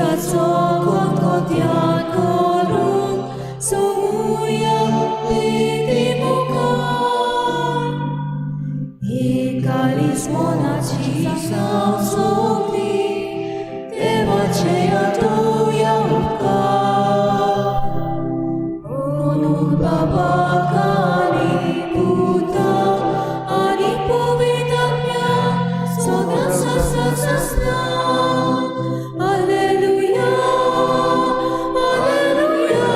Kristaचो कोतकोत्यान करूंक सोमुया पेटी मुखार. एकालीस मोनाची जावं सोगली देवाचे आदोया उपकार. म्हणून बाबाक आनी पुताक आनी पवित्र आत्म्याक सदां सदांच आसना. Alleluia, Alleluia,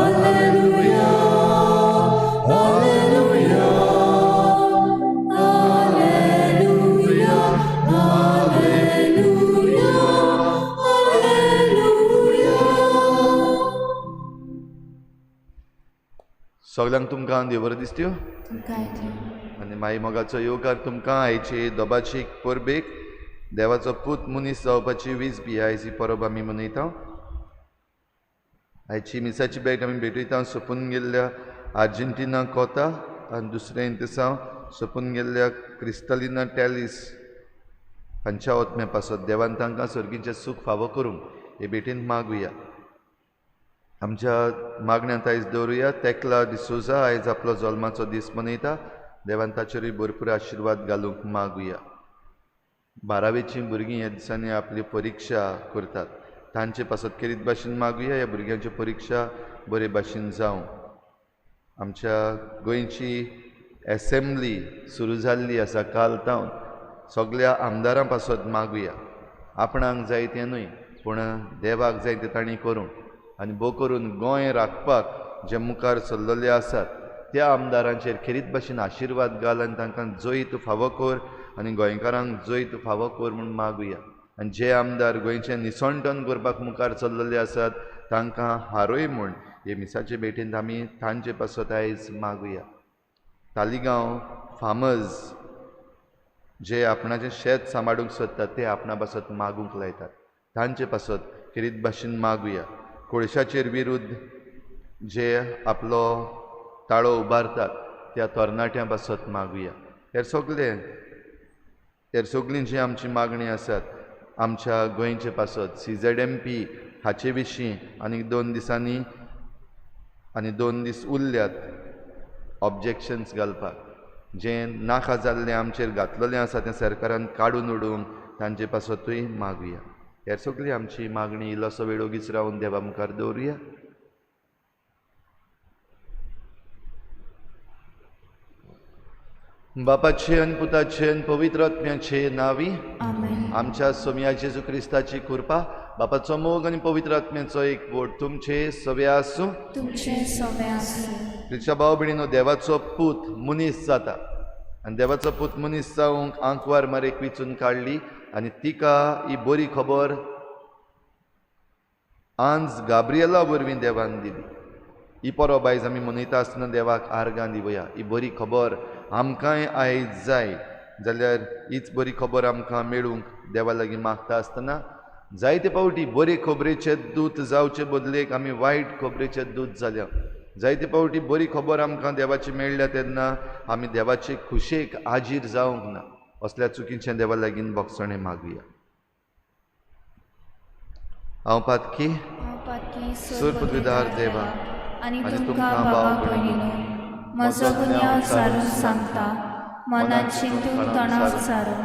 Alleluia, Alleluia, Alleluia, Alleluia, Alleluia. सगळ्यांक तुमकां देव बरें दिसत्यो आनी माई मोगाचो येवकार तुमकां आयचे दोबाची परबेक देवाचो पूत मनीस जावपाची वीज बी आयची परब आमी मनयता. आयची मिसाची भेट आमी भेटयता सोंपून गेल्ल्या आर्जेंटिना कोता आनी दुसऱ्या दिसा सोंपून गेल्ल्या क्रिस्टलिना टॅलिस हांच्या ओतम्या पासत देवान तांकां सर्गीचें सूख फावो करूंक हे भेटेन मागुया. आमच्या मागण्यांत आयज दवरुया. तेकला डिसोजा आयज आपलो जल्माचो दीस मनयता. देवान ताचेरूय भरपूर आशिर्वाद घालूंक मागुया. 12वीचीं भुरगीं ह्या दिसांनी आपली परिक्षा करतात. तांचे पासत खेरीत भाशेन मागुया ह्या भुरग्यांची परिक्षा बरे भाशेन जावं. आमच्या गोंयची एसेंब्ली सुरू जाल्ली आसा काल तावन सगळ्या आमदारां पासत मागुया. आपणाक जाय तें न्हय पूण देवाक जाय तें तांणी करूं आनी भोव करून गोंय राखपाक जे मुखार चल्लेले आसात त्या आमदारांचेर खेरीत भाशेन आशिर्वाद घाल आनी तांकां जैत फावो कर आनी गोंयकारांक जैत फावो कर म्हूण मागुया. आनी जे आमदार गोंयचें निसणटन करपाक मुखार चल्लेले आसात तांकां हारोय म्हूण हे मिसाचे भेटेंत आमी तांचे पासत आयज मागुया. तालिगांव फार्मर्स जे आपणाचें शेत सांबाळूंक सोदतात ते आपणा पासत मागूंक लायतात. तांचे पासत खेरीत भाशेन मागुया. कोळशाचेर विरुद्ध जे आपलो ताळो उबारतात त्या तरणाट्यां पासत मागुया. हेर सगळीं जी आमची मागणी आसात आमच्या गोंयचे पासत CZMP हाचे विशीं आनीक 2 दिसांनी आनी 2 दीस उरल्यात ऑब्जेक्शन्स घालपाक. जें नाका जाल्लें आमचेर घातलेलें आसा तें सरकारान काडून उडोवंक तांचे पासतूय मागुया. हेर सगळी आमची मागणी इल्लोसो वेळ ओगीच रावन देवा मुखार दवरुया. बापाचे आनी पुताचे आनी पवित्र आत्म्याचे नांवी आमच्या सोम्या जेजू क्रिस्ताची कृपा बापाचो मोग आनी पवित्र आत्म्याचो एकवट तुमचे सवे आसूं. तुमच्या भाव भयणीनो देवाचो पूत मनीस जाता आनी देवाचो पूत मनीस जावंक आंकवार मारेक विचून काडली आनी तिका ही बरी खबर आंज गाब्रिएला वरवीं देवान दिली. ही परब आयज आमी मनयता आसतना देवाक आर्गां दिवया. ही बरी खबर आमकांय आयज जाय जाल्यार हीच बरी खबर आमकां मेळूंक देवा लागीं मागता आसतना जायते फावटी बरे खबरेचे दूत जावचे बदलेक आमी वायट खबरेचे दूत जाल्या. जायते फावटी बरी खबर आमकां देवाची मेळ्ळ्या तेन्ना आमी देवाचे खुशेक हाजीर जावंक ना. असल्या चुकीचें देवा लागीं भोगसणें मागुया. हांव पातकी सुरपदविदार देवा आनी तुमकां भाव भयणीनो म्हजो गुन्यांव सारून सांगता. मनांत चिंतून तणाव सारून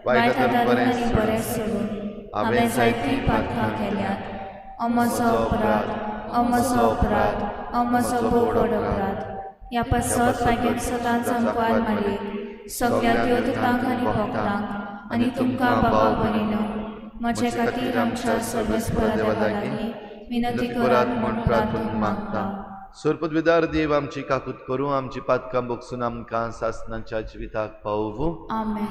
वायट आदारून आनी बरें सोडून हांवें जायतीं पातकां केल्यात. म्हजो अपराध भोव व्हड अपराध. ह्या पासत मागीर सदांच अंकवार मारयेक सगळ्या देवदूतांक आनी भक्तांक आनी तुमकां भावा भयणीनो म्हजे खातीर आमच्या सर्वेस्परा देवा लागीं विनंती करात म्हूण प्रार्थून मागता. सुरपदविदार देव आमची काकूत करूं आमची पातकां भोगसून आमकां सासणाच्या जिविताक पावूं. आमेन.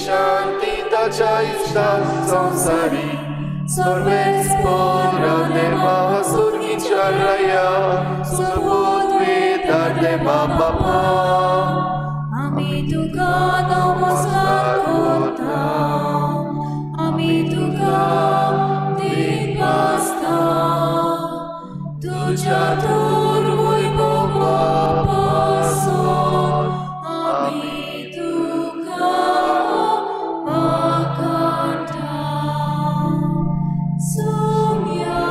शांती ताच्या इष्टांत संसारी सर्वेच पोरा देवा सुर्गीच्या राया सुबोध वेदार देवा बापा आमी तुका नमस्कार करता आमी तुका देव आसता तुझ्या तोर वैभवा पासून आमी तुका वाखाणटा सोम्या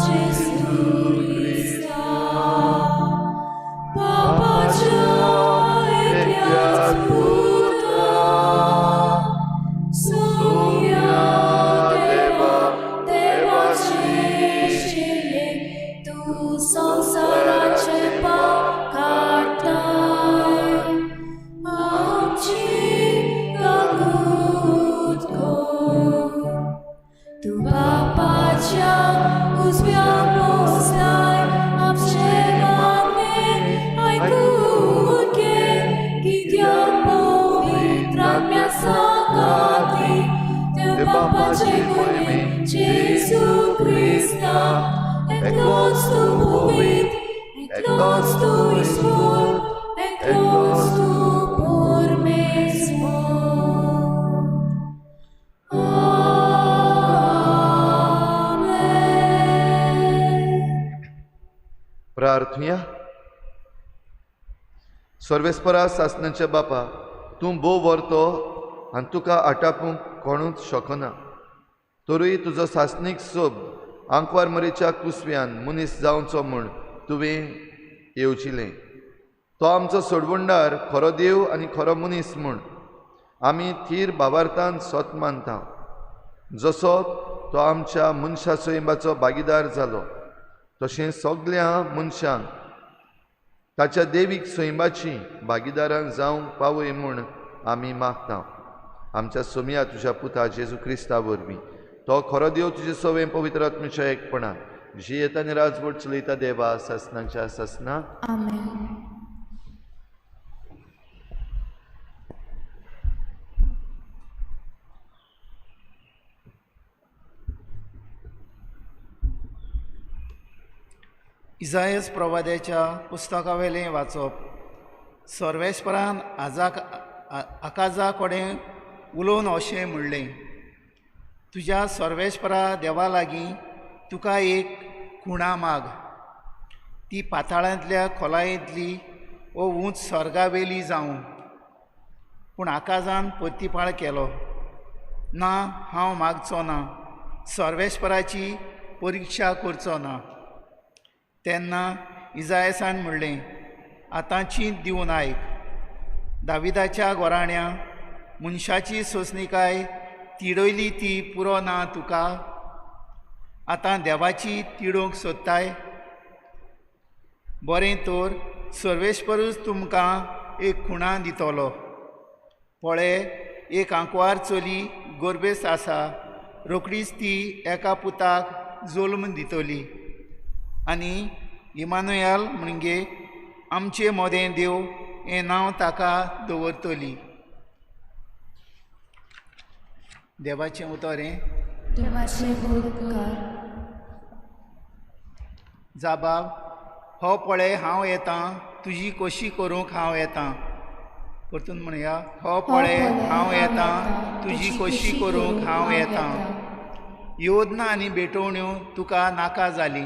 जेजू क्रिस्ता पापाच्या एकट्याच पुता सोम्या देवाचे शिले तू संसाराचे पाप काढताय आमची काकूत कर तू बापाच्या उजव्या बसलाय आमचे मागणे ऐकून घे कित्याक पवित्र आत्म्या सांगाती ते बापाचे मोहिमे जेजू क्रिस्ता एकलोच तू पवित्र एकलोच तू ईश्वर एकलोच तू परमेश्वर प्रार्थुया सर्वेस्परा सासणाच्या बापा तूं भोव व्हरतो आनी तुका आटापूंक कोणूच शकना तरूय तुजो सासणीक सोब आंकवार मरीच्या कुसव्यान मनीस जावचो म्हूण तुवें येवचिलें तो आमचो सोडवंडार खरो देव आनी खरो मनीस म्हूण आमी थीर भावार्थान सोत मानता जसो तो आमच्या मनशा सोयंबाचो भागीदार जालो तशें सगळ्या मनशांक ताच्या देवीक सोयंबाची भागीदारां जावंक पावय म्हूण आमी मागता आमच्या सोम्या तुज्या पुता जेजू क्रिस्ता वरवीं तो खरो देव तुजे सवें पवित्र आत्म्याच्या एकपणान जी येता आनी राजवट चलयता देवा ससनाच्या ससना आमेन इसायास प्रवाद्याच्या पुस्तकावेलें वाचप सर्वेस्परान आकाजा कडेन उलोवन अशें म्हणलें तुज्या सर्वेस्परा देवा लागीं तुका एक खुणा माग ती पाताळांतल्या खोलायेंतली वो उंच सर्गावेली जावं पूण आकाजान प्रतिपाळ केलो ना हांव मागचो ना सर्वेस्पराची परिक्षा करचो ना तेन्ना इसायासान म्हणलें आतां चींत दिवन आयक दाविदाच्या गोराण्या मनशाची सोंसणीकाय तिडयली ती पुरो ना तुका आतां देवाची तिडोवंक सोदताय बरें तर सर्वेस्परूच तुमकां एक खुणा दितलो पळय एक आंकवार चली गोरबेस आसा रोखडीच ती एका पुताक जल्म दितली आनी इमानुएल म्हणजे आमचे मोदें देव हें नांव ताका दवरतली देवाचें उतरें देवाचे उपकार जाबाब हो पळय हांव येतां तुजी कशी करूंक हांव येतां परतून म्हणया हो पळय हांव येतां तुजी कशी करूंक हांव येतां योजना आनी भेटवण्यो तुका नाका जाली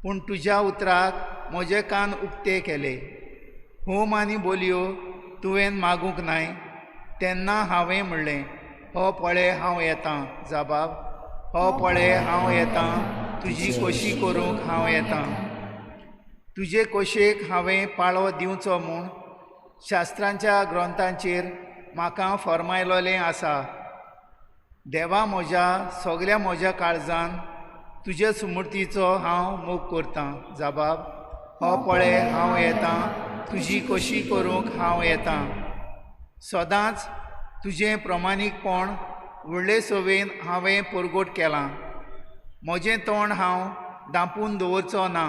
पूण तुज्या उतराक म्हजे कान उक्ते केले होम आनी बोलयो तुवें मागूंक नाय तेन्ना हांवें म्हणलें हो पळय हांव येतां जाबाब हो पळय हांव येतां तुजी कशी करूंक हांव येतां तुजे कोशेक हांवें पाळो दिवचो म्हूण शास्त्रांच्या ग्रंथांचेर म्हाका फर्मायलोलें आसा देवा म्हज्या काळजान तुजे सुमूर्तीचो हांव मोग करतां जाबाब हो पळय हांव येतां तुजी कशी करूंक हांव येतां सदांच तुजें प्रमाणीकपण व्हडले सवेन हांवें परगोट केलां म्हजें तोंड हांव धांपून दवरचो ना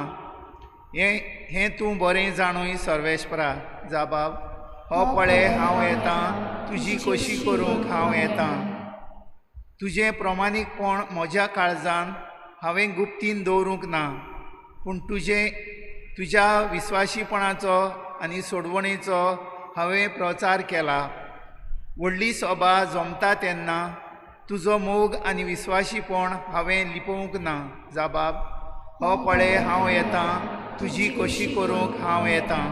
हें तूं बरें जाणूय सर्वेस्परा जाबाब हो पळय हांव येतां तुजी कशी करूंक हांव येतां तुजें प्रमाणीकपण म्हज्या काळजान हांवें गुप्तीन दवरूंक ना पूण तुज्या विस्वाशीपणाचो आनी सोडवणेचो हांवें प्रचार केला व्हडली सभा जमता तेन्ना तुजो मोग आनी विस्वाशीपण हांवें लिपोवंक ना जाबाब हो पळय हांव येतां तुजी कशी करूंक हांव येतां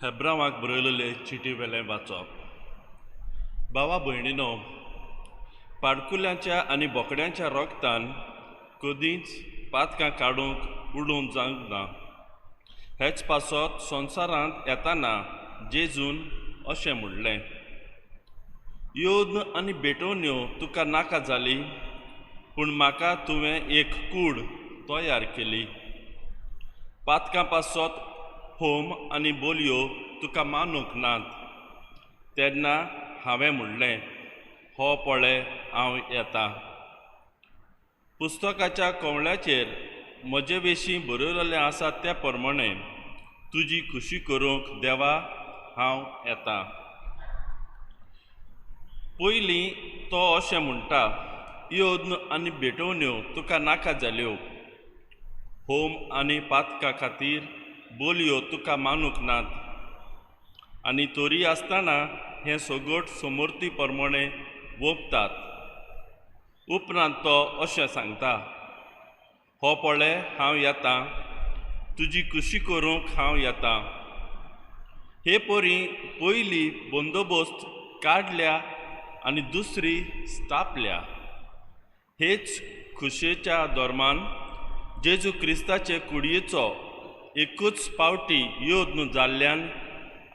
हेब्रावाक बरयलेले चिटी वेलें वाचप भावा भयणीनो पाडकुल्यांच्या आनी बोकड्यांच्या रोगतान कदींच पातकां काडूंक उडोवंक जावंक ना हेच पासत संवसारांत येताना जेजून अशें म्हणलें योद्न आनी भेटोवण्यो तुका नाका जाली पूण म्हाका तुवें एक कूड तयार केली पातकां पासत होम आनी बोलयो तुका मानूंक नात तेन्ना हांवें म्हणलें हो पळय हांव येतां पुस्तकाच्या कवळ्याचेर म्हजे विशीं बरयलेलें आसा त्या प्रमाणे तुजी खुशी करूंक देवा हांव येतां पयलीं तो अशें म्हणटा योद्न आनी भेटोवण्यो तुका नाका जाल्यो होम आनी पातकां खातीर बोलयो तुका मानूंक नात आनी तोरी आसतना हें सगट समर्थी प्रमाणे ओंपतात उपरांत तो अशें सांगता हो पळय हांव येतां तुजी खुशी करूंक हांव येतां हे पयली बंदोबस्त काडल्या आनी दुसरी स्थापल्या हेच खुशेच्या धर्मान जेजू क्रिस्ताचे कुडयेचो एकूच पावटी योद्न जाल्ल्यान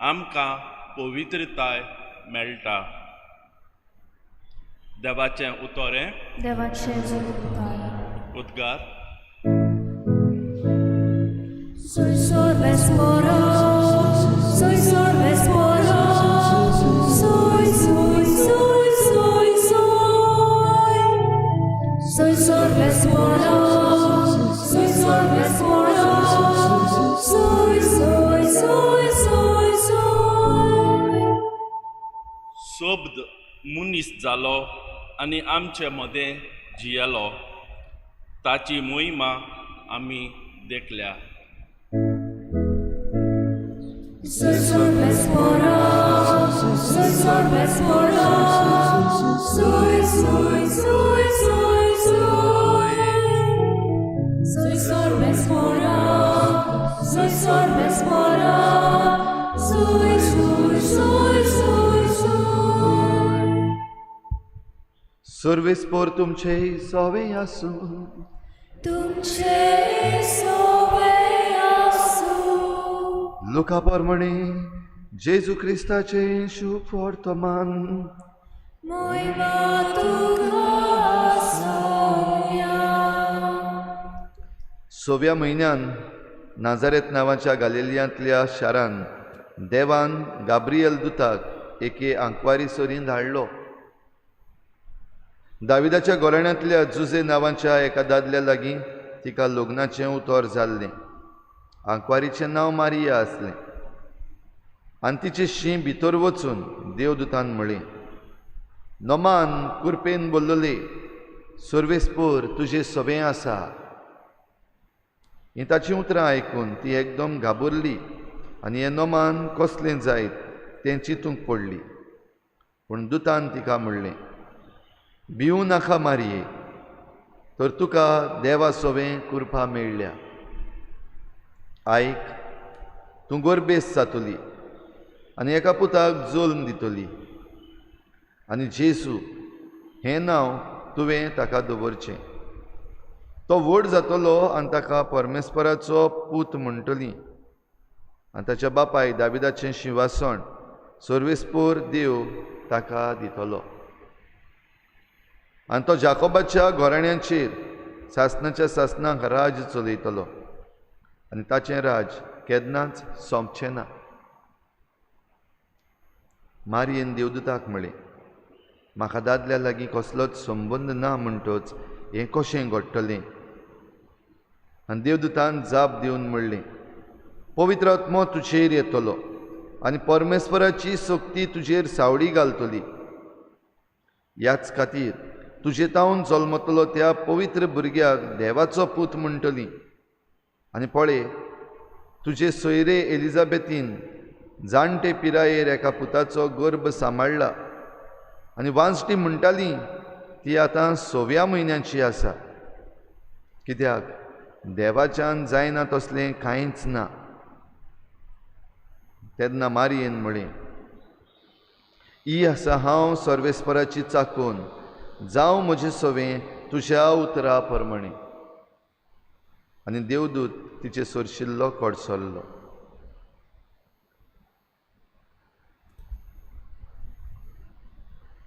आमकां पवित्रताय मेळटा देवाचें उतोरें देवाचे उपकार उद्गार Soy sorbes moro, soy sorbes moro, soy, soy, soy, soy, soy. Soy sorbes moro, soy sorbes moro, soy, soy, soy, soy, soy. सोब्द मुनीस जालो आनी आमचे मदें जियेलो ताची मोहिमा आमी देखल्या Soy sorbes moro, soy sorbes moro, soy, soy, soy, soy, soy. Soy sorbes moro, soy sorbes moro, soy, soy, soy, soy, soy. सर्वेस्पोर तुमचे सोवे आसूं तुमचे सोवे लुका प्रमाणे जेजू क्रिस्ताचे शुभ वर्तमान मोहिमा तुका सोम्या. 6व्या म्हयन्यान नाजारेत नांवाच्या गालिलियांतल्या शारान देवान गाब्रियल दुताक एके आंकवारी सोरीन धाडलो दाविदाच्या घराण्यांतल्या जुजे नांवाच्या एका दादल्या लागीं तिका लग्नाचें उतर जाल्लें आंकवारीचें नांव मारिया आसलें आनी तिचें शीं भितर वचून देवदूतान म्हळें नोमान कुरपेन बोल्लोले सर्वेस्पोर तुजें सोबें आसा ही ताचीं उतरां आयकून ती एकदम घाबरली आनी हें नोमान कसलें जायत तें चिंतूंक पडली पूण दुतान तिका म्हणलें भिवूं नाका मारये तर तुका देवा सोबें कुरपा मेळ्ळ्या आयक तूं गोरबेस जातली आनी एका पुताक जल्म दितली आनी जेसू हें नांव तुवें ताका दवरचें तो व्हड जातलो आनी ताका परमेस्पराचो पूत म्हणटली आनी ताच्या बापाय दाविदाचें सिंहासन सर्वेस्पोर देव ताका दितलो आनी तो जाकोबाच्या घराण्यांचेर सासणाच्या सासणाक राज चलयतलो आनी ताचें राज केन्नाच सोंपचें ना मारयेन देवदूताक म्हळें, म्हाका दादल्या लागीं कसलोच संबंद ना म्हणटच हें कशें घडटलें? आनी देवदूतान जाप दिवन म्हणलें, पवित्र आत्मो तुजेर येतलो आनी परमेश्वराची शक्ती तुजेर सावडी घालतली. ह्याच खातीर तुजे तावन जल्मतलो त्या पवित्र भुरग्याक देवाचो पूत म्हणटली. आनी पळय, तुजे सोयरे एलिझाबेथीन जाणटे पिरायेर एका पुताचो गर्भ सांबाळ्ळा आनी वांसटी म्हणटाली ती आतां 6व्या म्हयन्याची आसा, कित्याक देवाच्यान जायना तसलें कांयच ना. तेन्ना मारयेन म्हळें, ई आसा हांव सर्वेस्पराची चाकून, जावं म्हजें सवें तुज्या उतरा प्रमाणें. आनी देवदूत तिचे सोरशिल्लो कडसरलो.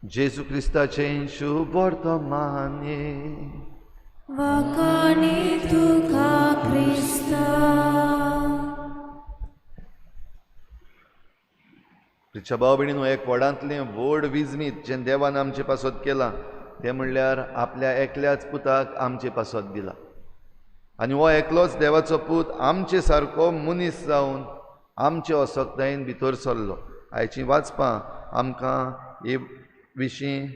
जेजू क्रिस्ताचें शुभ वर्तमान वकानी तुका क्रिस्ता. तुच्या भाव भयणीनो, एक व्हडांतलें व्हड विजमीत जें देवान आमचे पासत केलां तें म्हणल्यार आपल्या एकल्याच पुताक आमचे पासत दिला. आनी हो एकलोच देवाचो पूत आमचे सारको मनीस जावन आमचे असोकतायेन भितर सरलो. आयची वाचपां आमकां हे विशीं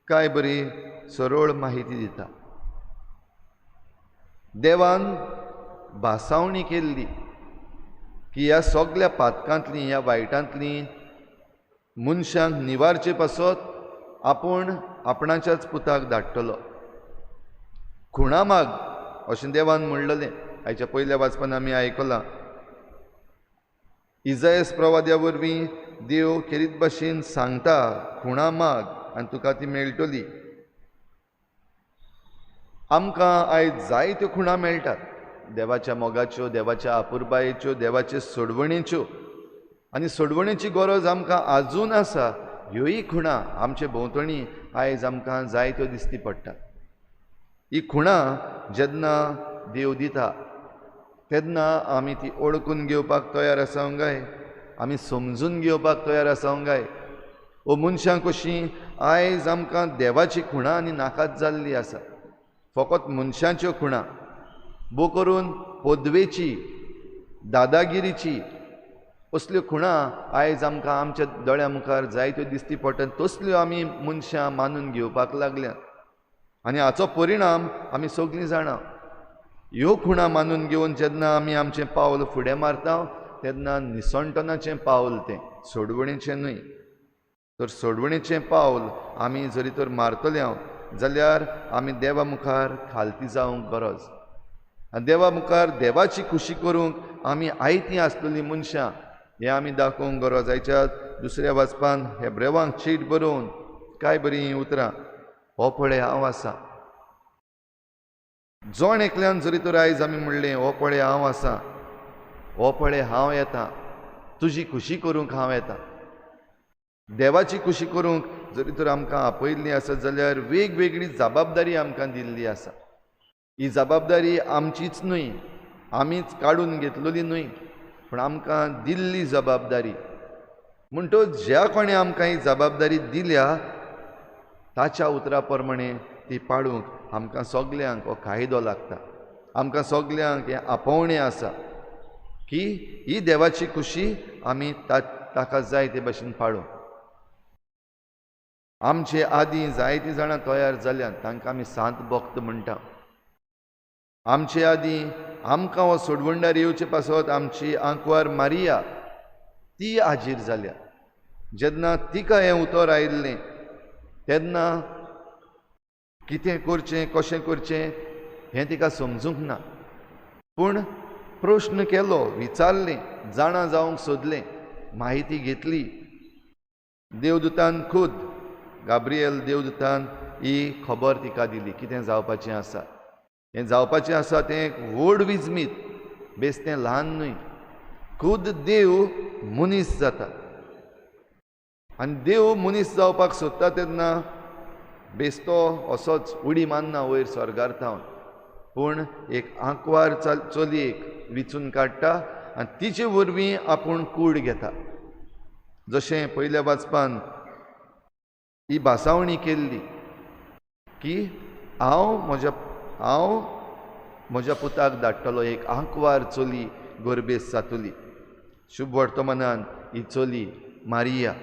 कांय बरी सरळ माहिती दिता. देवान भासावणी केल्ली की ह्या सगळ्या पातकांतलीं, ह्या वायटांतलीं मनशांक निवारचे पासत आपूण आपणाच्याच पुताक धाडटलो. खुणा माग अशें देवान म्हणलेलें. हाच्या पयल्या वाचपान आमी आयकलां, इजायास प्रवाद्या वरवीं देव खेरीत भाशेन सांगता, खुणा माग आनी तुका ती मेळटली. आमकां आयज जायत्यो खुणा मेळटात, देवाच्या मोगाच्यो, देवाच्या आपुरबायेच्यो, देवाचे सोडवणेच्यो. आनी सोडवणेची गरज आमकां आजून आसा. ह्योय खुणा आमचे भोंवतणी आयज आमकां जायत्यो दिसती पडटा. ही खुणा जेन्ना देव दिता तेन्ना आमी ती ओळखून घेवपाक तयार आसांक जाय, आमी समजून घेवपाक तयार आसांक जाय. ओ मनशांक कशीं आयज आमकां देवाची खुणा आनी नाकाच जाल्ली आसा. फकत मनशांच्यो खुणा, बो करून पदवेची, दादागिरीची, असल्यो खुणा आयज आमकां आमच्या दोळ्या मुखार जायत्यो दिसती पडटात. तसल्यो आमी मनशां मानून घेवपाक लागल्यात आनी हाचो परिणाम आमी सगळीं जाणा. ह्यो खुणा मानून घेवन जेन्ना आमी आमचें पावल फुडें मारता तेन्ना निसणटनाचें पावल तें, सोडवणेचें न्हय. तर सोडवणेचें पावल आमी जरी तर मारतले जाल्यार आमी देवा मुखार खालती जावंक गरज. आनी देवा मुखार देवाची खुशी करूंक आमी आयतीं आसलेलीं मनशां हें आमी दाखोवंक गरज. आयच्या दुसऱ्या वाचपान हेब्रेवांक चीट बरोवन काय बरीं उतरां, हो पळय हांव आसा. जोण एकल्यान जरी तर आयज आमी म्हणलें, हो पळय हांव आसा, हो पळय हांव येता, तुजी खुशी करूंक हांव येता. देवाची खुशी करूंक जरी तर आमकां आपयल्लीं आसत जाल्यार वेगवेगळी जबाबदारी आमकां दिल्ली आसा. ही जबाबदारी आमचीच न्हय, आमीच काडून घेतलेली न्हय, पूण आमकां दिल्ली जबाबदारी. म्हणटच ज्या कोणें आमकां ही जबाबदारी दिल्या ताच्या उतरा प्रमाणें ती पाळूंक आमकां सगल्यांक हो कायदो लागता. आमकां सगल्यांक हें आपोवणें आसा की ही देवाची खुशी आमी ताका जाय ते भाशेन पाळूंक. आमचे आदीं जायतीं जाणां तयार जाल्यात, तांकां आमी सांत भक्त म्हणटा. आमचे आदीं आमकां हो सोडवणदार येवचे पासत आमची आंकवार मारिया ती हाजीर जाल्या. जेन्ना तिका हें उतर आयिल्लें तेन्ना कितें करचें, कशें करचें हें तिका समजूंक ना. पूण प्रश्न केलो, विचारलें, जाणा जावंक सोदलें, माहिती घेतली. देवदूतान खूद गाब्रिएल देवदूतान ही खबर तिका दिली कितें जावपाचें आसा. हें जावपाचें आसा तें एक व्हड विजमीत, बेश्टें ल्हान न्हय. खूद देव मनीस जाता आनी देव मनीस जावपाक सोदता तेन्ना बेस्तो असोच उडी मारना वयर स्वर्गार थावन, पूण एक आंकवार चलयेक विचून काडटा आनी तिचे वरवीं आपूण कूड घेता. जशें पयल्या वाचपान ही भासावणी केल्ली की हांव म्हज्या पुताक धाडटलो एक आंकवार चली गोरबेस जातली. शुभ वर्तमानान ही चली मारिया.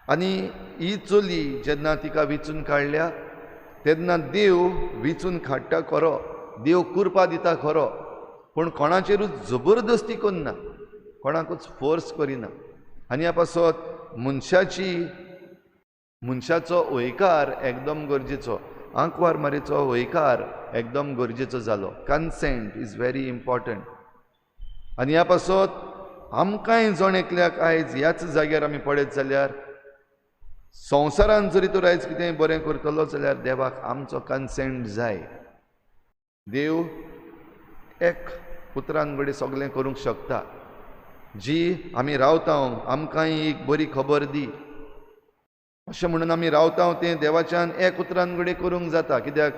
आनी ही चली जेन्ना तिका वेंचून काडल्या तेन्ना देव वेंचून काडटा खरो, देव कुरपा दिता खरो, पूण कोणाचेरूच जबरदस्ती करना, कोणाकूच फोर्स करिना. आनी ह्या पासत मनशाचो होयकार एकदम गरजेचो, आंकवार मारीचो होयकार एकदम गरजेचो जालो. Consent is very important. आनी ह्या पासत आमकांय जण एकल्याक आयज ह्याच जाग्यार आमी पळयत जाल्यार संवसारान जरी तर आयज कितेंय बरें करतलो जाल्यार देवाक आमचो कन्सेंट जाय. देव एक पुत्रान घडये सगळें करूंक शकता. जी आमी रावता आमकांय एक बरी खबर दी अशें म्हणून आमी रावता तें देवाच्यान एक उतरान घडये करूंक जाता. कित्याक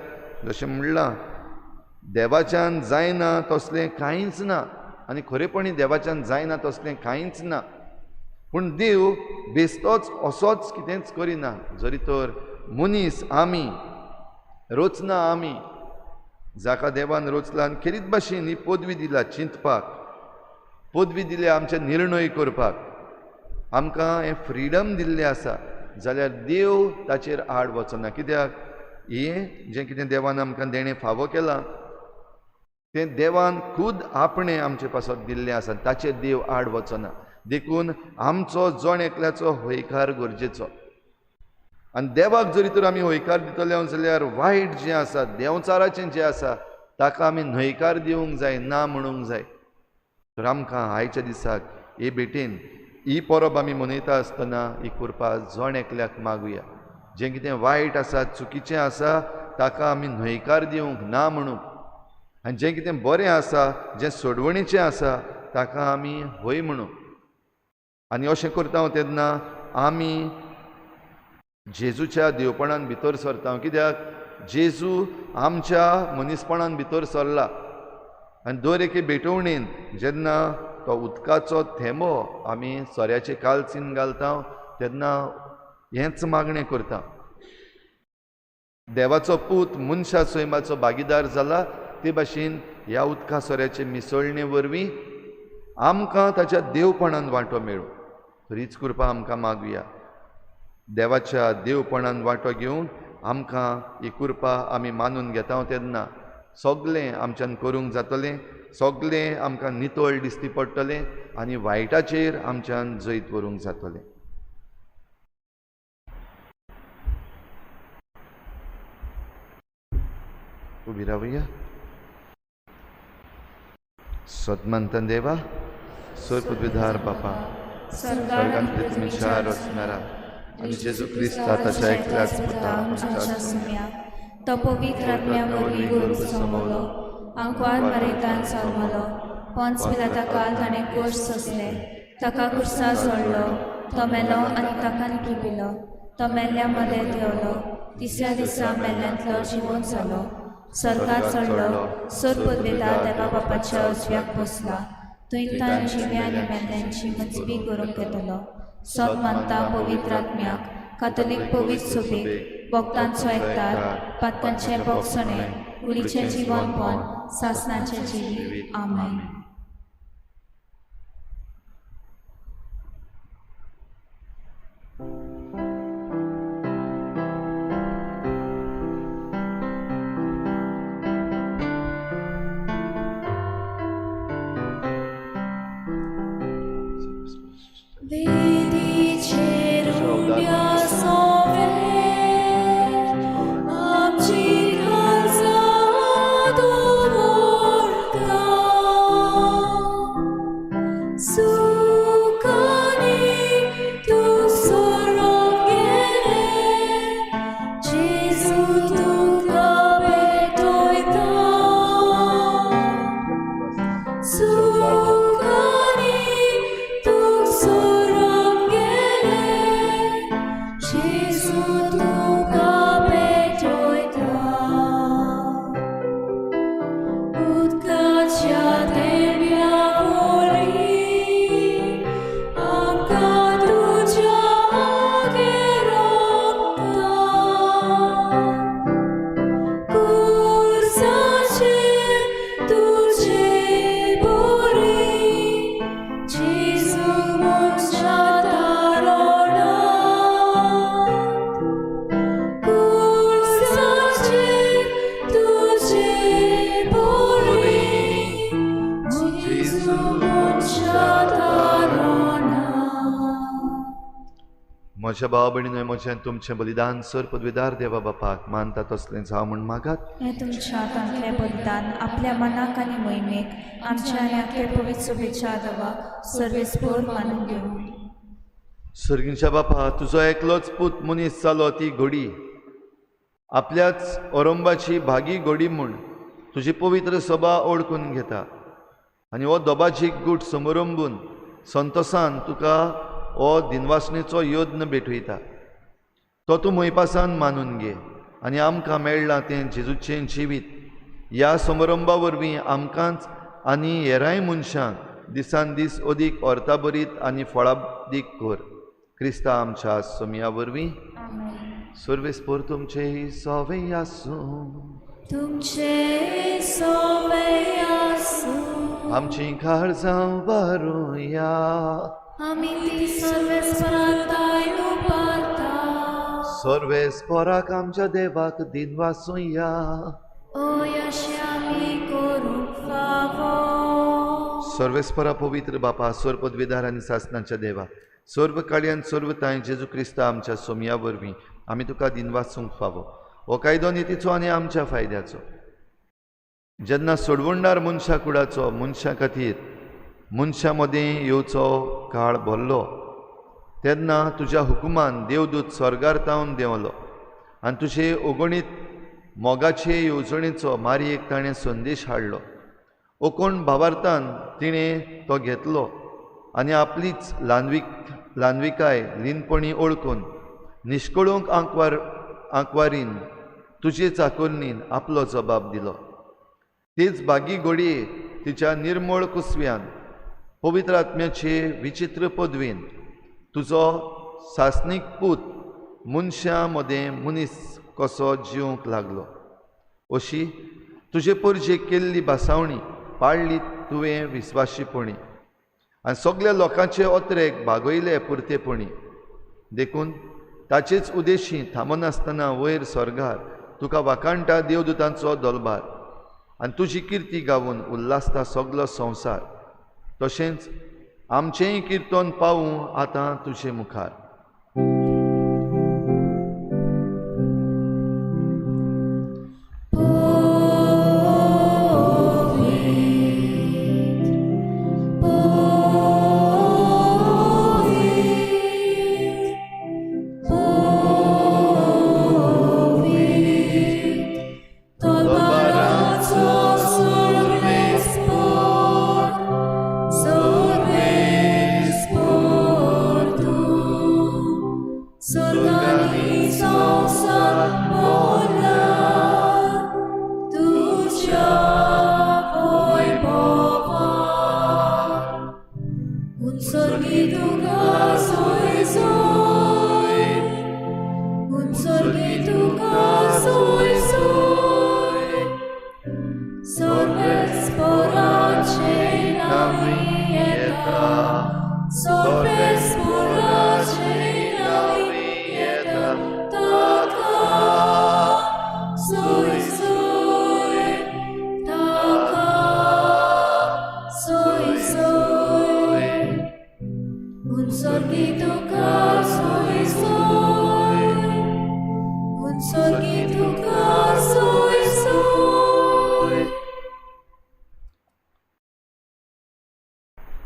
जशें म्हणलां देवाच्यान जायना तसलें कांयच ना आनी खरेपणी देवाच्यान जायना तसलें कांयच ना. पूण देव बेस्तोच असोच कितेंच करिना. जरी तर मनीस आमी रोचना, आमी जाका देवान रोचला आनी खेरीत भाशेन ही पदवी दिला चिंतपाक, पदवी दिली आमचे निर्णय करपाक, आमकां हें फ्रिडम दिल्लें आसा, जाल्यार देव ताचेर आड वचना. कित्याक हें जें कितें देवान आमकां देणें फावो केलां तें देवान खूद आपणें आमचे पासत दिल्लें आसा, ताचेर देव आड वचना. देखून आमचो जण एकल्याचो होयकार गरजेचो. आनी देवाक जरी तर आमी होयकार दितले जाल्यार वायट जें आसा, देंवचाराचें जें आसा ताका आमी न्हयकार दिवंक जाय, ना म्हणूंक जाय. तर आमकां आयच्या दिसाक हे भेटेन ही परब आमी मनयता आसतना ही कृपा जण एकल्याक मागुया. जें कितें वायट आसा, चुकीचें आसा ताका आमी न्हयकार दिवंक, ना म्हणूंक, आनी जें कितें बरें आसा, जें सोडवणीचें आसा ताका आमी हय म्हणूंक. आनी अशें करता तेन्ना आमी जेजूच्या देवपणान भितर सरता. कित्याक जेजू आमच्या मनीसपणान भितर सरला. आनी दर एके भेटवणेन जेन्ना तो उदकाचो थेंबो आमी सोऱ्याचे कालसीन घालता तेन्ना हेंच मागणें करता. देवाचो पूत मनशा सैमाचो भागीदार जाला ते भाशेन ह्या उदका सोऱ्याचे मिसळणे वरवीं आमकां ताच्या देवपणान वांटो मेळूं. तर हीच कृपा आमकां मागुया. देवाच्या देवपणान वांटो घेवन आमकां ही कृपा आमी मानून घेता तेन्ना सगळें आमच्यान करूंक जातलें, सगळें आमकां नितळ दिसती पडटलें आनी वायटाचेर आमच्यान जैत करूंक जातलें. उबी रावया. सद्मंतन देवा, सोयपदविधार बापा, स्वर्गांतले तुमी शार रचणारा आनी जेजू क्रिस्ता ताच्या एकल्याच पुता आमच्या सुम्या तो पवित्र आत्म्या वरवीं गोरू समोलो, आंकवार मारयतान सल्मलो, पोंच पिलाता काल ताणें कोश सोंसले, ताका कुर्सा सोडलो, तो मेलो आनी ताका निपिलो, तो मेल्ल्या मदें देंवलो, तिसऱ्या दिसा मेल्ल्यांतलो जिवंत जालो, स्वर्गांत चडलो, सोर पदवेदार देवा बापाच्या उजव्याक बसला, थंय ताण जिव्या आनी मेल्ल्यांची मजबी करूंक येतलो. सत मानता पवित्र आत्म्याक, कातोलीक पवित्र सभेक, भक्तांचो एकतार, पातकांचे भोगसणे, कुडीचें जिवनपण, सासणाचें जिवीत. आमेन. म्हज्या भावा भयणीनो म्हजें तुमचें बलिदान सर पदवीदार देवा बापाक मानता तसलें जावं म्हूण मागात. हे तुमच्या हातांतले बलिदान आपल्या मनाक आनी मोहिमेक आमच्या आनी आख्या पवित्र सभेच्या देवाक सर्वेस्पोर मानून घेवं. सर्गींच्या बापा, तुजो एकलोच पूत मनीस जालो ती घोडी आपल्याच औरंबाची भागी घोडी म्हूण तुजी पवित्र सभा ओळखून घेता आनी हो दोबाजीक गूट समोरंबून संतोसान तुका हो दिनवासणेचो योद्न भेटयता. तो तूं मोयपासान मानून घे आनी आमकां मेळ्ळां तें जेजूचें जिवीत ह्या समारंभा वरवीं आमकांच आनी हेरांय मनशांक दिसान दीस अदीक ऑर्ता बरीत आनी फळादीक कर. क्रिस्ता आमच्या सोमया वरवीं सर्वेस्पोर तुमचे सोवे आसूं. तुमचे सोवे आसूं. आमची काळजां भरुया. आमी ती सर्वेस्परांताय उबारता. सर्वेस्पोराक आमच्या देवाक दिन वासूया. ओय अशें आमी करूंक फावो. सर्वेस्परा पवित्र बापा, स्वर पदवीदार आनी सासणाच्या देवा, सर्व काळी सर्व ताय जेजू क्रिस्ता आमच्या सोमया वरवीं आमी तुका दिन वाचूंक फावो. हो कायदो नितीचो आनी आमच्या फायद्याचो. जेन्ना सोडवणदार मनशा कुडाचो मनशा खातीर मनशा मदें येवचो काळ भरलो तेन्ना तुज्या हुकुमान देवदूत स्वर्गार देंवलो आनी तुजे ओगणीत मोगाचे येवजणेचो मारयेक ताणें संदेश हाडलो. ओकोण भावार्थान तिणें तो घेतलो आनी आपलीच ल्हानविकाय लीनपणी ओळखून निश्कळूंक आंकवारीन तुजे चाकोरणीन आपलो जबाब दिलो. तेच बागी घोडये तिच्या निर्मळ कुसव्यान पवित्र आत्म्याचे विचित्र पदवेन तुजो सासनीक पूत मनशां मदें मनीस कसो जिवंक लागलो. अशी तुजे परजे केल्ली बासावणी पाळ्ळी तुवें विस्वाशीपणी आनी सगळ्या लोकांचे ओत्रेक भागयले पुर्तेपणी. देखून ताचेच उदेशी थांबनासतना वयर स्वर्गार तुका वाकाणटा देवदूतांचो दलबार आनी तुजी किर्ती गावून उल्हासता सगलो संवसार. तशेंच आमचेंय किर्तन पावूं आतां तुजे मुखार.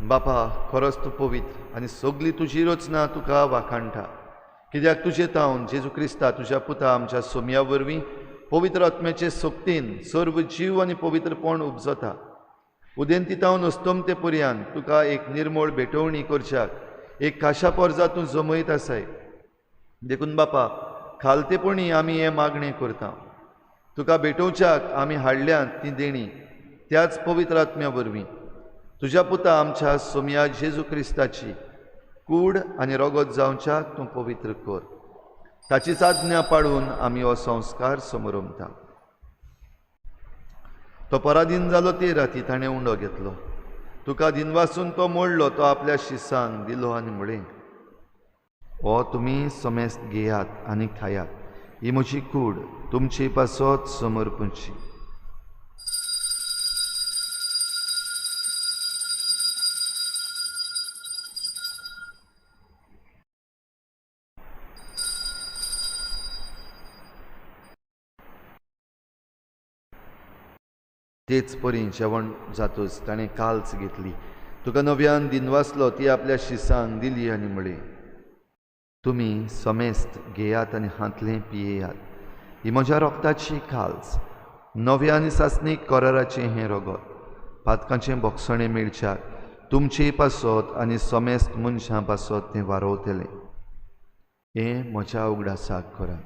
बापा, खरोच तूं पवित्र आनी सगळी तुजी रचना तुका वाखाणटा. कित्याक तुजे तावन जेजू क्रिस्ता तुज्या पुता आमच्या सोमया वरवीं पवित्र आत्म्याचे सोक्तीन सर्व जीव आनी पवित्रपण उपजता. उदेंती तावन अस्तमते पर्यंत तुका एक निर्मळ भेटवणी करच्याक एक खाशा पर्जा तूं जमयत आसाय. देखून बापा, खालतेपणी आमी हें मागणें करता. तुका भेटोवच्याक आमी हाडल्यांत ती देणी त्याच पवित्र आत्म्या वरवीं तुज्या पुता आमच्या सोमया जेजू क्रिस्ताची कूड आनी रगत जावच्याक तूं पवित्र कर. ताचीच आज्ञा पाळून आमी हो संस्कार समोरमता. तो पराधीन जालो ते राती ताणें उंडो घेतलो. तुका दिनवासून तो मोडलो तो आपल्या शिसांक दिलो आनी म्हळें, हो तुमी समेस्त घेयात आनी खायात. ही म्हजी कूड तुमची पासत समर्पणची. तेच परी जेवण जातूच ताणें काल्च घेतली, तुका नव्यान दिनवासलो ती आपल्या शिसांक दिली आनी म्हळें, तुमी समेस्त घेयात आनी हातलें पियेयात, ही म्हज्या रोगताची काल्च, नव्या आनी सासणीक कराराचें हें रगत, पातकांचें बोगसणें मेळच्याक तुमची पासत आनी समेस्त मनशां पासत तें वारोवतलें, हें म्हज्या उगडासाक करा.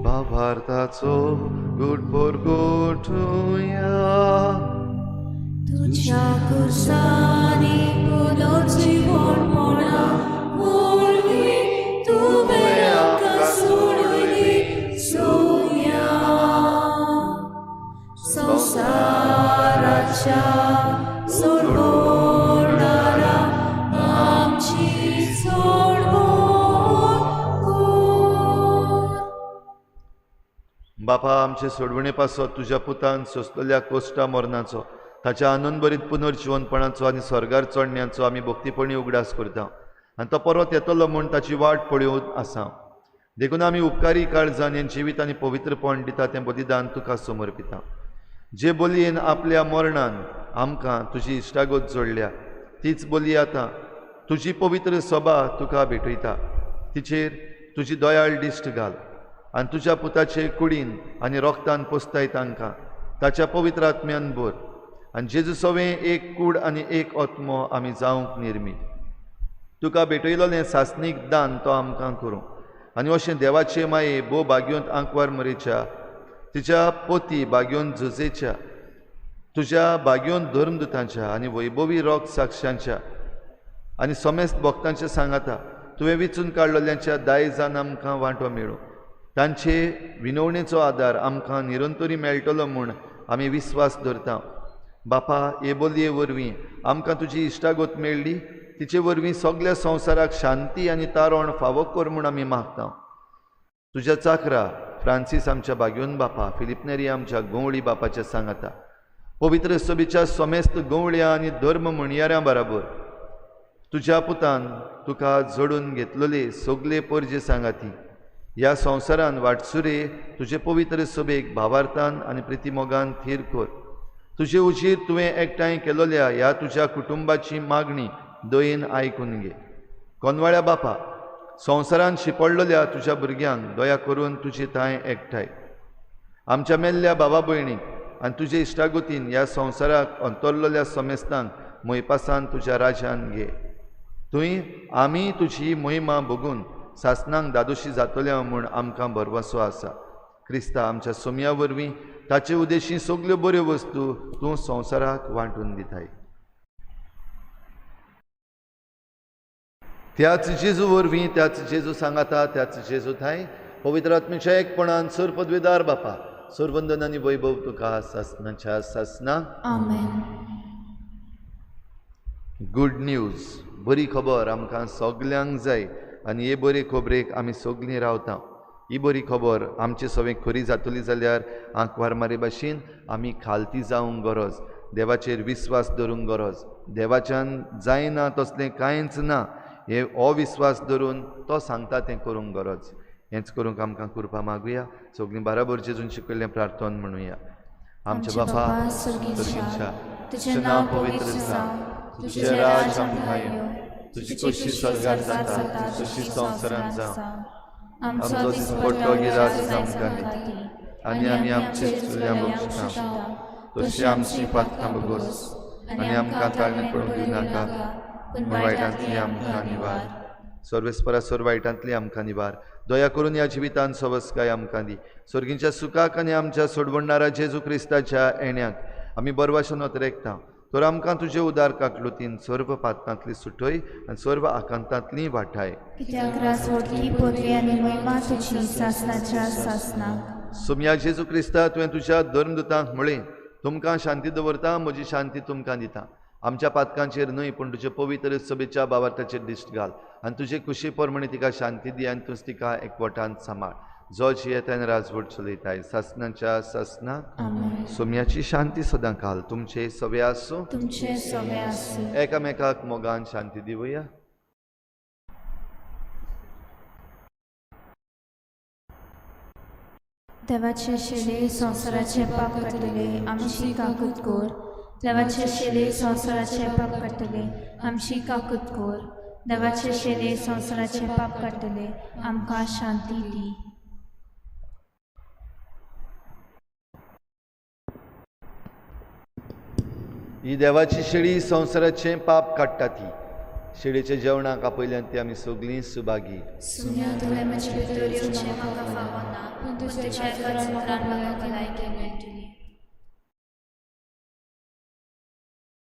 भावार्थाचो गुटभर गोठुया, तुझ्या कुर्सानी पुलोची व्हडपणा व्हडली, तुवें आमकां सोडली सोया. संवसाराच्या सोडवणारा आमची सोडवण कर. बापा, आमचे सोडवणे पासत तुज्या पुतान सोंसलेल्या कोश्टा मरणाचो, ताच्या आनंदभरीत पुनर्जिवनपणाचो आनी स्वर्गार चडण्याचो आमी भक्तीपणी उगडास करता, आनी तो परत येतलो म्हूण ताची वाट पळोवन आसा. देखून आमी उपकारी काळजान हें जिवीत आनी पवित्रपण दिता तें बलिदान तुका समर्पिता. जे बलयेन आपल्या मरणान आमकां तुजी इश्टागत जोडल्या, तीच बली आतां तुजी पवित्र सभा तुका भेटयता. तिचेर तुजी दयाळ दिश्ट घाल आनी तुज्या पुताचे कुडीन आनी रोगतान पोसताय तांकां ताच्या पवित्र आत्म्यान भर, आनी जेजू सवें एक कूड आनी एक आत्मो आमी जावंक निर्मीत. तुका भेटयलोलें सासणीक दान तो आमकां करूं, आनी अशें देवाचे माये भोव भाग्योंत आंकवार मरेच्या, तिच्या पोती भाग्योन झुजेच्या, तुज्या भाग्योन धर्मदुतांच्या आनी वैभवी रोग साक्षांच्या आनी समेस्त भक्तांच्या सांगाता तुवें वेंचून काडलेल्यांच्या दायजान आमकां वांटो मेळूं. तांचे विनवणेचो आदार आमकां निरंतरी मेळटलो म्हूण आमी विस्वास धरता. बापा, हे बोलये वरवीं आमकां तुजी इश्टागत मेळ्ळी, तिचे वरवीं सगळ्या संवसाराक शांती आनी तारण फावो कर म्हूण आमी मागता. तुज्या चाकरा फ्रांसीस आमच्या भाग्योन बापा, फिलिप नेरी आमच्या गवळी बापाच्या सांगाता, पवित्र सभेच्या समेस्त गवळ्या आनी धर्म म्हणयाऱ्यां बराबर तुज्या पुतान तुका जोडून घेतलेले सगळे परजे सांगाती ह्या संवसारान वाटसुरे तुजे पवित्र सभेक भावार्थान आनी प्रितीमोगान थीर कर. तुजे उजीर तुवें एकठांय केलोल्या ह्या तुज्या कुटुंबाची मागणी दयेन आयकून घे. कोनवाळ्या बापा, संवसारान शिपडलेल्या तुज्या भुरग्यांक दया करून तुजी थाय एकठांय. आमच्या मेल्ल्या भावा भयणीक आनी तुजे इश्टागतीन ह्या संवसाराक अंतरलेल्या समेस्तांक मोयपासान तुज्या राजान घे. थंय आमी तुजी मोहिमा बघून सासणांक दादोशी जातल्या म्हूण आमकां भरवंसो आसा. क्रिस्ता आमच्या सोम्या वरवीं ताचे उद्देशी सगल्यो बऱ्यो वस्तू तूं संवसाराक वांटून दिताय. त्याच जेजू वरवीं, त्याच जेजू सांगाता, त्याच जेजू थाय पवित्र आत्म्याच्या एकपणान सर पदवीदार बापा, सरवंदन आनी वैभव तुका सासणाच्या सासणां. आमेन. गुड न्यूज, बरी खबर आमकां सगल्यांक जाय आनी हे बरे खबरेक आमी सगळीं रावता. ही बरी खबर आमचे सवें खरी जातली जाल्यार आंकवार मारे भाशेन आमी खालती जावंक गरज, देवाचेर विस्वास धरूंक गरज. देवाच्यान जायना तसलें कांयच ना हे अविस्वास धरून तो सांगता तें करूंक गरज. हेंच करूंक आमकां कृपा मागुया. सगळीं बराबर जेजून शिकयल्लें प्रार्थना म्हणुया. आमचे बापा सर्गीच्या, तुजें नांव पवित्र जावं, तुजें राज आमकां येवं, तुजी कशी स्वर्गांत जाता तशी संवसारांत जावं. आमचो दिसपट्टो गिरास आमकां दी, आनी आमी आमचे चुकल्यांक बक्षिता, तशी आमची पातकां बगोस, आनी आमकां ताळणे पडूंक दिनाका, पूण वायटांतली आमकां निवार. सर्वेस्परासोर वायटांतली आमकां निवार. दया करून ह्या जिवितांत सवस्काय आमकां दी. स्वर्गींच्या सुखाक आनी आमच्या सोडवणारा जेजू क्रिस्ताच्या येण्याक आमी बरवाशेन नोतरेकता. तर आमकां तुजे उदार काकलुतीन सर्व पातकांतली सुटय आनी सर्व आकांतांतली वाटाय. कित्याक रासवटली पदवी आनी महिमा तुजी सासणाच्या सासणाक. सोम्या जेजू क्रिस्ता, तुवें तुज्या धर्मदुतांक म्हळें, तुमकां शांती दवरता, म्हजी शांती तुमकां दिता. आमच्या पातकांचेर न्हय पूण तुजे पवित्र सभेच्या भावार्थाचेर दिश्ट घाल आनी तुजे कुशी प्रमाणे तिका शांती दी आनी तूं तिका एकवटान सांबाळ. जो जियेता राजवट चलयताय ससनाच्या ससनाक आमेन. सोम्याची शांती सदां काल तुमचे सवे आसूं. तुमचे सवे आसूं. एकामेकाक मोगान शांती दिवया. देवाचे शेले संवसाराचे पाप काडटले आमची काकूत कोर. देवाचे शेले संवसाराचे पाप काडटले आमची काकूत कोर. देवाचे शेले संवसाराचे पाप काडटले आमकां शांती दी. ही देवाची शेळी संवसाराचे पाप काडटा ती. शेळीच्या जेवणाक आपयल्यान ती आमी सगळीं सुभागी. सुन्या तुवें म्हजी भितर येवचें म्हाका फावना, पूण तुज्या कातरान म्हाका भलायकी मेळटली.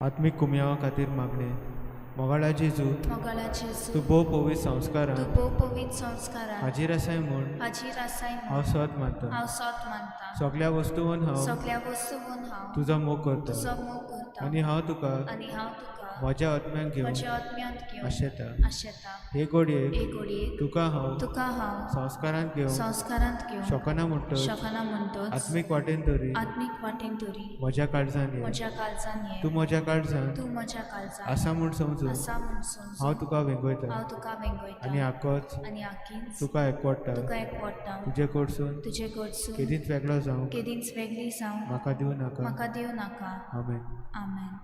आत्मीक कुमयावा खातीर मागणे. मोगाळा जेजू, मोगाळा जेजू, तूं भोव पवित्र संस्कारान तूं भोव पवित्र संस्कारान हाजीर आसाय म्हूण हाजीर आसाय म्हूण हांव सत मानता. हांव सत मानता. सगळ्या वस्तूंवन हांव सगळ्या वस्तूंवन हांव तुजो मोग करता तुजो मोग करता आनी हांव तुका आनी हांव तुका म्हज्या आत्म्यान घेवन म्हज्या आत्म्यांत घेवन आशेता. आशेता. हे घडयेक एक घडयेक तुका हांव हांव संस्कारांत घेवन संस्कारांत घेवन शोकना म्हणटच शकना म्हणटच आत्मीक वाटेन तरी आत्मीक वाटेन तरी म्हज्या काळजान ये. म्हज्या काळजान ये. तूं म्हज्या काळजान तूं म्हज्या काळजान आसा म्हूण समजून आसा म्हूण समजून हांव तुका वेंगयता हांव तुका वेंगयता आनी आकोच आनी आखींच तुका एकवडटा. तुका एकवडटा. तुजे कडसून तुजे कडसून केदींच वेगळो जावं केदींच वेगळी जावं म्हाका दिवं नाका. म्हाका दिवं नाका. आमेन. आमेन.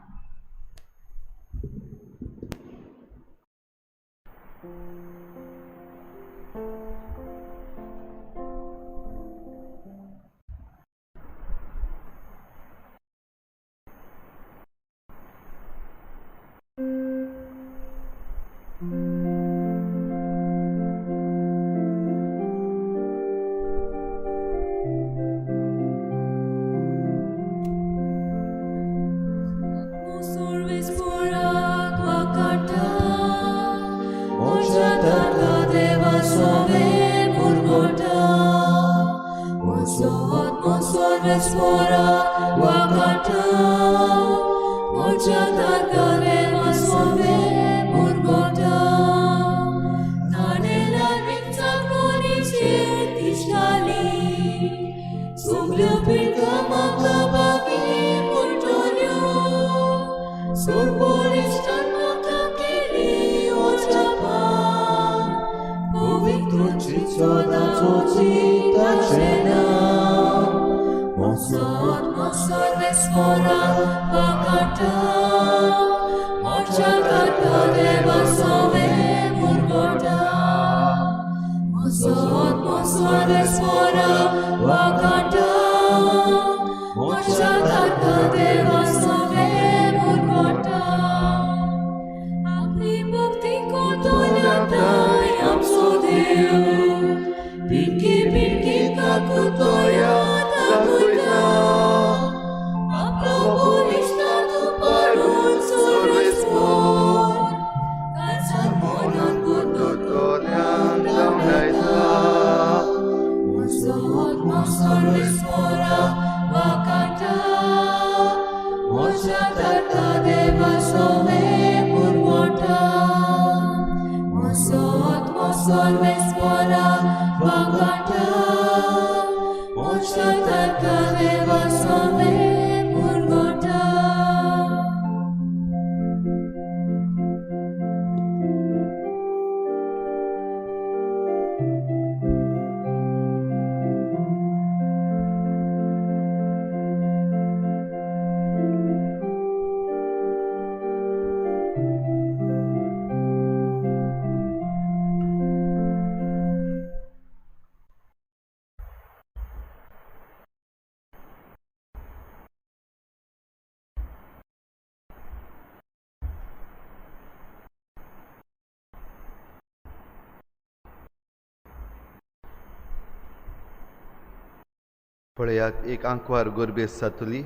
पळयात एक आंकवार गोरबेस जातली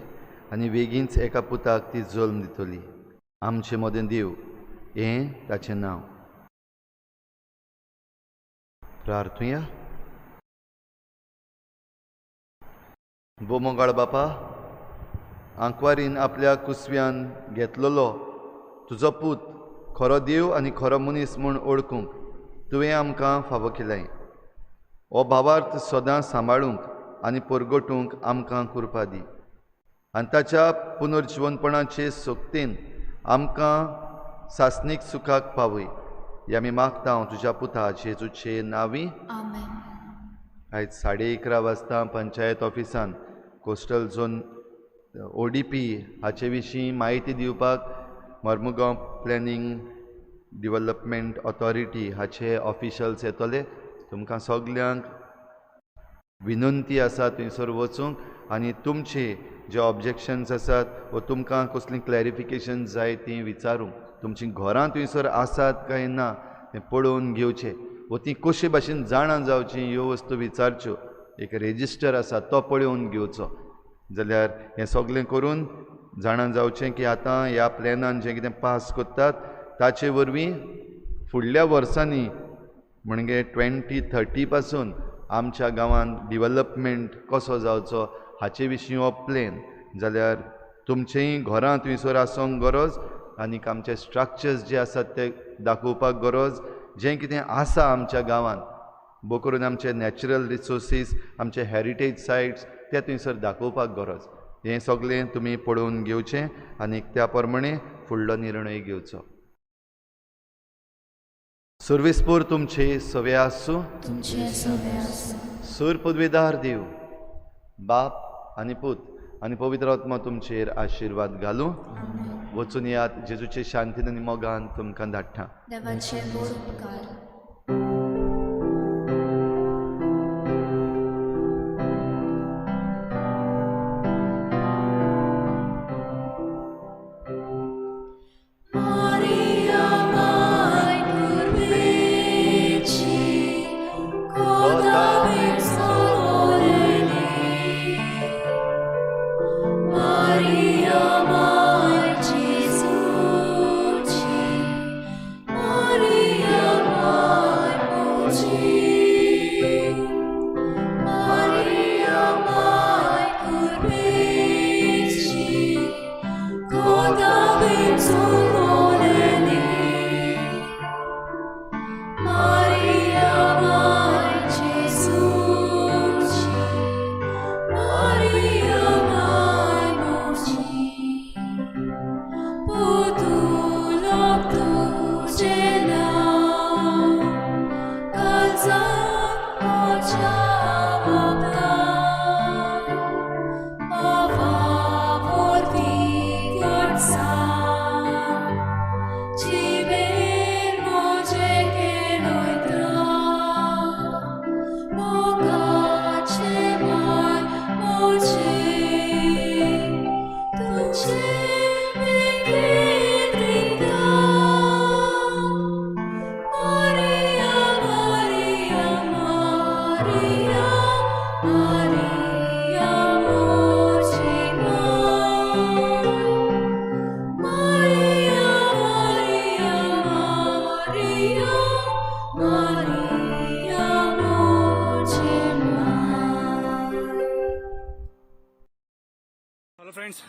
आनी बेगीनच एका पुताक ती जल्म दितली. आमचे मदें देव हें ताचें नांव. प्रार्थुया. बोमोगाळ बापा, आंकवारीन आपल्या कुसव्यान घेतलेलो तुजो पूत खरो देव आनी खरो मनीस म्हूण ओळखूंक तुवें आमकां फावो केलें. हो भावार्थ सदां सांबाळूंक आनी परगटूंक आमकां कृपा दी आनी ताच्या पुनर्जिवनपणाचे सोक्तेन आमकां सासनीक सुखाक पावय हे आमी मागता हांव तुज्या पुता जेजूचे नांवी. आमेन. आयज 11:30 वाजता पंचायत ऑफिसान कोस्टल झोन ODP हाचे विशीं म्हायती दिवपाक मर्मुगांव प्लॅनिंग डिव्हलपमेंट ऑथॉरिटी हाचे ऑफिशल्स येतले. तुमकां सगल्यांक विनंती आसा थंयसर वचूंक आनी तुमचे जे ऑब्जेक्शन्स आसात वा तुमकां कसलीं क्लॅरिफिकेशन जाय तीं विचारूंक. तुमचीं घरां थंयसर आसात काय ना तें पळोवन घेवचें वा तीं कशे भाशेन जाणां जावचीं ह्यो वस्तू विचारच्यो. एक रेजिस्टर आसा तो पळोवन घेवचो. जाल्यार हें सगळें करून जाणां जावचें की आतां ह्या प्लॅनान जें कितें पास करतात ताचे वरवीं फुडल्या वर्सांनी म्हणजे 2030 पासून आमच्या गांवांत डिव्हलपमेंट कसो जावचो हाचे विशीं हो प्लॅन. जाल्यार तुमचेंय घरां थंयसर आसूंक गरज आनीक आमचे स्ट्रक्चर्स जे आसात ते दाखोवपाक गरज. जें कितें आसा आमच्या गांवांत बो करून आमचे नॅचरल रिसोर्सीस आमचे हेरिटेज सायट्स ते थंयसर दाखोवपाक गरज. हें सगळें तुमी पळोवन घेवचें आनीक त्या प्रमाणे फुडलो निर्णय घेवचो. सर्वेस्पर तुमचे सवे आसूं. तुमचे सवे आसूं. सूर पदवेदार देव बाप आनी पूत आनी पवित्र आत्मा तुमचेर आशिर्वाद घालूं. वचून यात जेजूचे शांतीन आनी मोगान तुमकां धाडटा. देवाचे गोड उपकार.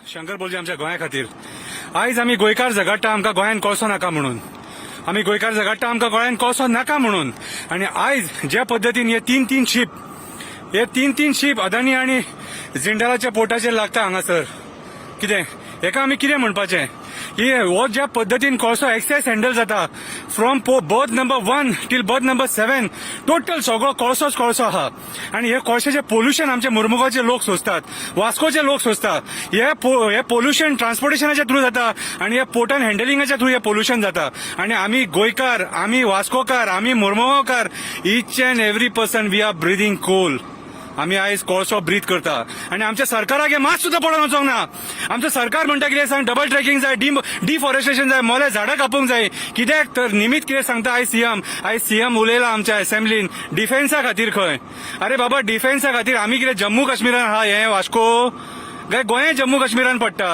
शंकर बोलचे आमच्या गोंया खातीर आयज आमी गोंयकार झगडटा आमकां गोंयान कोळसो नाका म्हणून. आमी गोंयकार झगडटा आमकां गोंयान कोळसो नाका म्हणून. आनी आयज ज्या पद्दतीन हे तीन शिप अदानी आनी जिंदालाच्या पोर्टाचेर लागता हांगासर कितें हेका आमी कितें म्हणपाचें. हो ज्या पद्दतीन कोळसो एक्सेस हँडल जाता from berth number 1 till berth number 7 total सगळो कोळसोच आहा. आनी हे कोळशाचे पोल्युशन आमचे मुर्मुगांवचे लोक सोंसतात, वास्कोचे लोक सोंसतात. हे पोल्युशन ट्रान्सपोर्टेशनाच्या थ्रू जाता आनी हे पोर्टान हँडलिंगाच्या थ्रू हे पोल्युशन जाता. आनी आमी गोंयकार, आमी वास्कोकार, आमी मुर्मुगांवकार each and every person we are breathing coal. आमी आयज कोळसो ब्रीथ करता आनी आमच्या सरकाराक हे मात सुद्दां पडोवन वचोंक ना. आमचो सरकार म्हणटा कितें सांग डबल ट्रॅकिंग जाय, डिफॉरेस्टेशन जाय, मोले झाडां कापूंक जाय. कित्याक तर निमित कितें सांगता आयज सीएम उलयला आमच्या असेंब्लीन डिफेन्सा खातीर खंय. अरे बाबा डिफेन्सा खातीर आमी कितें जम्मू काश्मीरान आहा हे वास्को काय गोंय जम्मू काश्मीरान पडटा.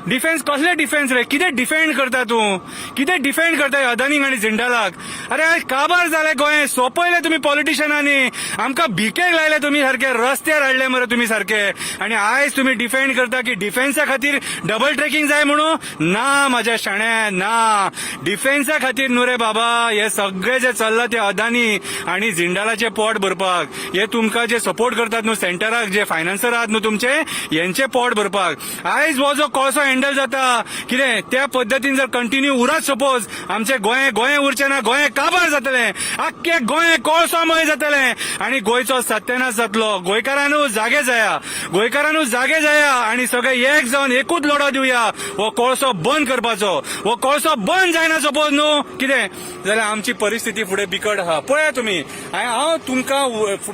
डिफेन्स कसले डिफेन्स रे? कितें डिफेंड करता तूं? कितें डिफेंड करता अदानीक आनी जिंदालाक? अरे आज काबार जालें गोंय, सोंपयलें तुमी पॉलिटिशियनांनी, आमकां भिकेक लायले तुमी सारखे, रस्त्यार हाडले मरे तुमी सारखे, आनी आयज तुमी डिफेंड करता की डिफेन्सा खातीर डबल ट्रॅकिंग जाय म्हणून? ना म्हाज्या शाण्या, ना. डिफेन्सा खातीर न्हू रे बाबा, हे सगळे जे चल्ला ते अदानी आनी जिंदालाचे पोट भरपाक, हे तुमकां जे सपोर्ट करतात न्हू सेंटराक, जे फायनान्सर आहात न्हू तुमचे, यांचे पोट भरपाक. आयज हो जो कोळसो हँडल जाता कितें त्या पद्दतीन जर कंटिन्यू उरत सपोज आमचे गोंय उरचें ना, गोंय काबार जातलें, आख्खे गोंय कोळसोमय जातलें आनी गोंयचो सत्यानाश जातलो. गोंयकारांनूच जागे जाया आनी सगळे एक जावन एकूच लढो दिवया हो कोळसो बंद करपाचो. हो कोळसो बंद जायना सपोज न्हू कितें जाल्यार आमची परिस्थिती फुडें बिकट आहा. पळया तुमी, हांव तुमकां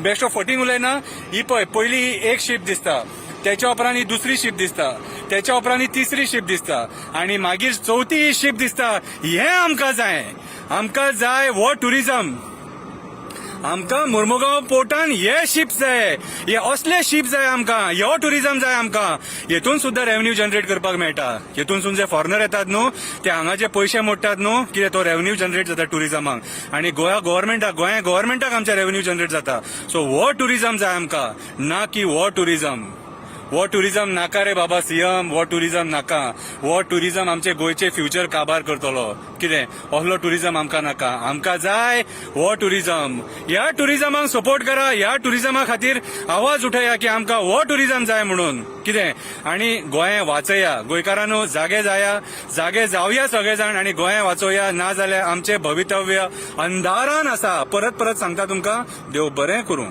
बेस्ट ऑफ 14 उलयना. ही पळय, पयली एक शीप दिसता, त्याच्या उपरांत ही दुसरी शीप दिसता, त्याच्या उपरांत ही तिसरी शीप दिसता आनी मागीर चवथी शीप दिसता. हे आमकां जाय हो टुरिझम. आमकां मुर्मुगांव पोर्टान हे शिप्स जाय, हे असले शिप जाय आमकां, हो टुरिझम जाय आमकां. हेतून सुद्दां रेव्हन्यू जनरेट करपाक मेळटा. हेतून जे फॉरेनर येतात न्हू ते हांगा जे पयशे मोडटात न्हू कितें तो रेव्हन्यू जनरेट जाता टुरिझमाक आनी गोंय गव्हर्मेंटाक आमच्या रेव्हन्यू जनरेट जाता. सो हो टुरिझम जाय आमकां, ना की हो टुरिझम. वो टुरिझम नाका रे बाबा सीएम, वो टुरिझम नाका. वो टुरिझम आमचे गोंयचे फ्युचर काबार करतलो. कितें असलो टुरिझम आमकां नाका. आमकां जाय हो टुरिझम. ह्या टुरिझमाक सपोर्ट करा, ह्या टुरिझमा खातीर आवाज उठया की आमकां हो टुरिझम जाय म्हणून. कितें आनी गोंय वाचया. गोंयकारांनो जागे जावया सगळे जाण आनी गोंय वाचोवया, ना जाल्यार आमचें भवितव्य अंधारान आसा. परत सांगता तुमकां, देव बरें करूं.